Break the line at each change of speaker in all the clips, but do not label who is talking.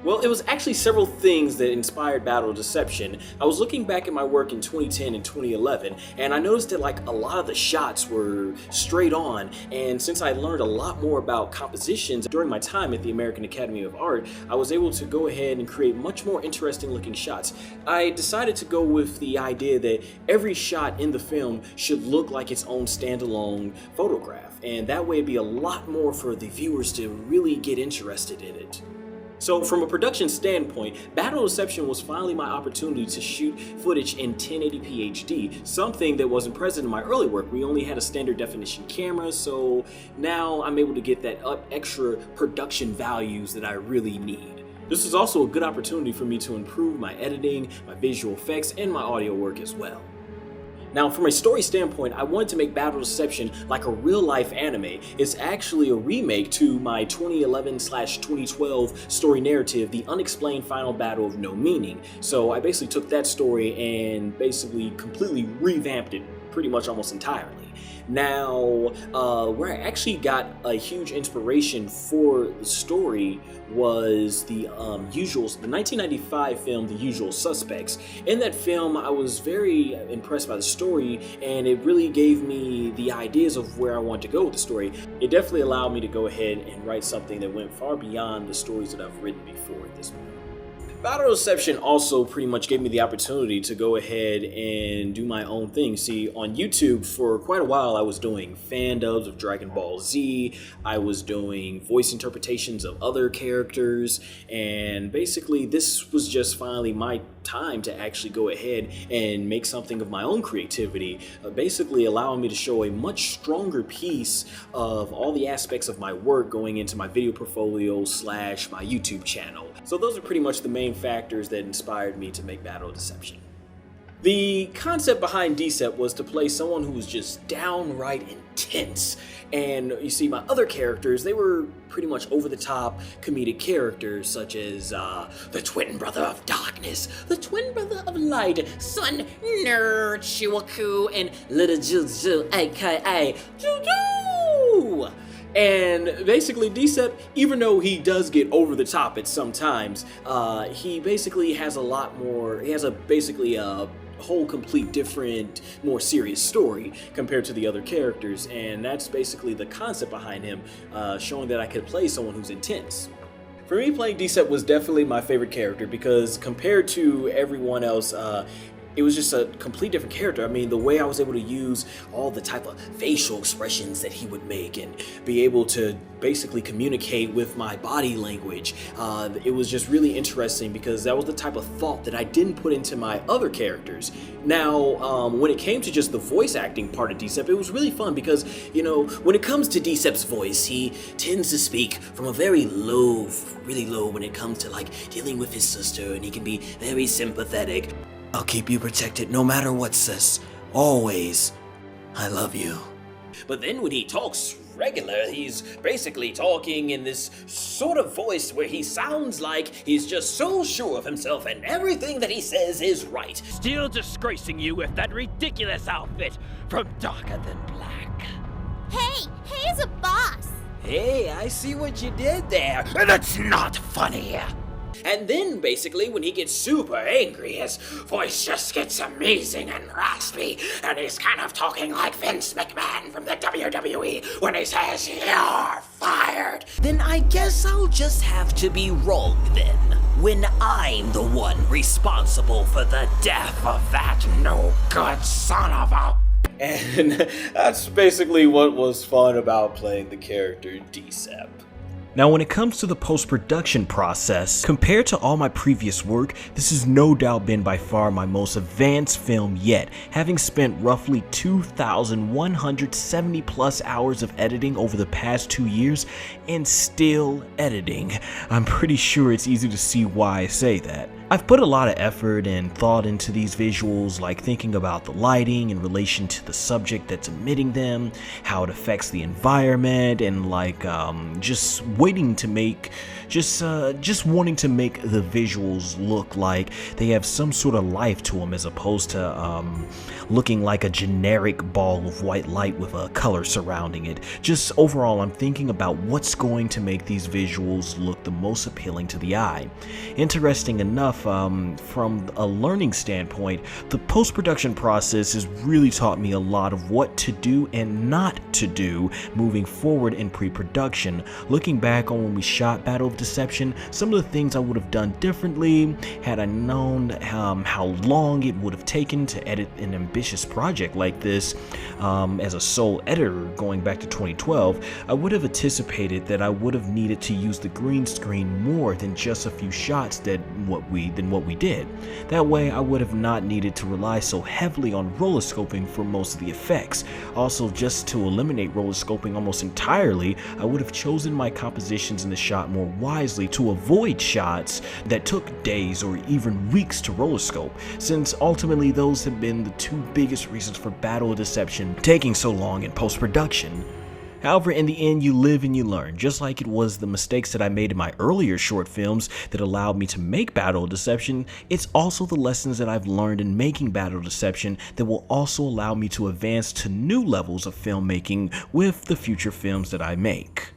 Well, it was actually several things that inspired Battle of Deception. I was looking back at my work in 2010 and 2011, and I noticed that like a lot of the shots were straight on, and since I learned a lot more about compositions during my time at the American Academy of Art, I was able to go ahead and create much more interesting looking shots. I decided to go with the idea that every shot in the film should look like its own standalone photograph, and that way it'd be a lot more for the viewers to really get interested in it. So from a production standpoint, Battle of Deception was finally my opportunity to shoot footage in 1080p HD, something that wasn't present in my early work. We only had a standard definition camera, so now I'm able to get that extra production values that I really need. This is also a good opportunity for me to improve my editing, my visual effects, and my audio work as well. Now, from a story standpoint, I wanted to make Battle of Deception like a real-life anime. It's actually a remake to my 2011/2012 story narrative, The Unexplained Final Battle of No Meaning. So I basically took that story and basically completely revamped it pretty much almost entirely. Now, where I actually got a huge inspiration for the story was the 1995 film, The Usual Suspects. In that film, I was very impressed by the story, and it really gave me the ideas of where I wanted to go with the story. It definitely allowed me to go ahead and write something that went far beyond the stories that I've written before at this point. Battle of Deception also pretty much gave me the opportunity to go ahead and do my own thing. See, on YouTube for quite a while I was doing fan dubs of Dragon Ball Z, I was doing voice interpretations of other characters, and basically this was just finally my time to actually go ahead and make something of my own creativity, basically allowing me to show a much stronger piece of all the aspects of my work going into my video portfolio / my YouTube channel. So those are pretty much the main factors that inspired me to make Battle of Deception. The concept behind Decept was to play someone who was just downright intense. And you see, my other characters, they were pretty much over-the-top comedic characters, such as the twin brother of darkness, the twin brother of light, SonGoshuaku, and Little Juju, aka Juju. And basically, Decept, even though he does get over the top at some times, he basically has a lot more, he has basically a whole complete different, more serious story compared to the other characters, and that's basically the concept behind him, showing that I could play someone who's intense. For me, playing Decept was definitely my favorite character because compared to everyone else, it was just a complete different character. I mean, the way I was able to use all the type of facial expressions that he would make and be able to basically communicate with my body language, it was just really interesting because that was the type of thought that I didn't put into my other characters. Now, when it came to just the voice acting part of Decept, it was really fun because, you know, when it comes to Decept's voice, he tends to speak from a very low, really low when it comes to like dealing with his sister, and he can be very sympathetic. I'll keep you protected no matter what, sis. Always. I love you. But then when he talks regular, he's basically talking in this sort of voice where he sounds like he's just so sure of himself and everything that he says is right.
Still disgracing you with that ridiculous outfit from Darker Than Black.
Hey, he's a boss.
Hey, I see what you did there.
That's not funny.
And then, basically, when he gets super angry, his voice just gets amazing and raspy, and he's kind of talking like Vince McMahon from the WWE when he says, "You're fired."
Then I guess I'll just have to be wrong then, when I'm the one responsible for the death of that no-good son of a...
And that's basically what was fun about playing the character Decept.
Now, when it comes to the post-production process, compared to all my previous work, this has no doubt been by far my most advanced film yet, having spent roughly 2,170 plus hours of editing over the past 2 years, and still editing. I'm pretty sure it's easy to see why I say that. I've put a lot of effort and thought into these visuals, like thinking about the lighting in relation to the subject that's emitting them, how it affects the environment, and like just wanting to make the visuals look like they have some sort of life to them, as opposed to looking like a generic ball of white light with a color surrounding it. Just overall, I'm thinking about what's going to make these visuals look the most appealing to the eye. Interesting enough, from a learning standpoint, the post-production process has really taught me a lot of what to do and not to do moving forward in pre-production. Looking back on when we shot Battle of Deception, some of the things I would have done differently had I known how long it would have taken to edit an ambitious project like this. As a sole editor going back to 2012, I would have anticipated that I would have needed to use the green screen more than just a few shots than what we did. That way I would have not needed to rely so heavily on rotoscoping for most of the effects. Also, just to eliminate rotoscoping almost entirely, I would have chosen my compositions in the shot more wisely to avoid shots that took days or even weeks to rotoscope, since ultimately those have been the two biggest reasons for Battle of Deception taking so long in post-production. However, in the end, you live and you learn, just like it was the mistakes that I made in my earlier short films that allowed me to make Battle of Deception. It's also the lessons that I've learned in making Battle of Deception that will also allow me to advance to new levels of filmmaking with the future films that I make.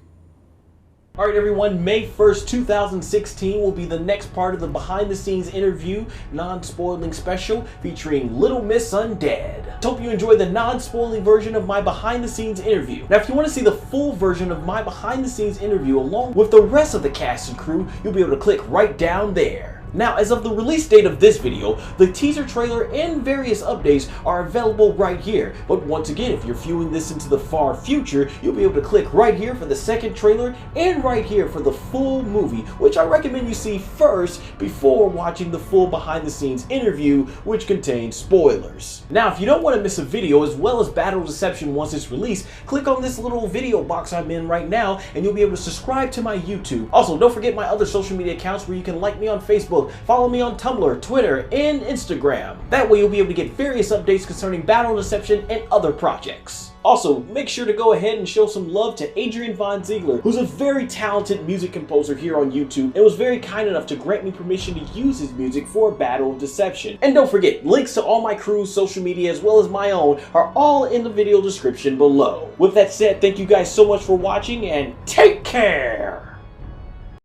Alright everyone, May 1st, 2016 will be the next part of the behind the scenes interview, non-spoiling special featuring Little Miss Undead. Hope you enjoy the non-spoiling version of my behind the scenes interview. Now if you want to see the full version of my behind the scenes interview along with the rest of the cast and crew, you'll be able to click right down there. Now, as of the release date of this video, the teaser trailer and various updates are available right here. But once again, if you're viewing this into the far future, you'll be able to click right here for the second trailer and right here for the full movie, which I recommend you see first before watching the full behind the scenes interview, which contains spoilers. Now, if you don't want to miss a video as well as Battle of Deception once it's released, click on this little video box I'm in right now and you'll be able to subscribe to my YouTube. Also, don't forget my other social media accounts where you can like me on Facebook, follow me on Tumblr, Twitter, and Instagram. That way you'll be able to get various updates concerning Battle of Deception and other projects. Also, make sure to go ahead and show some love to Adrian von Ziegler, who's a very talented music composer here on YouTube and was very kind enough to grant me permission to use his music for Battle of Deception. And don't forget, links to all my crew's social media as well as my own are all in the video description below. With that said, thank you guys so much for watching and take care!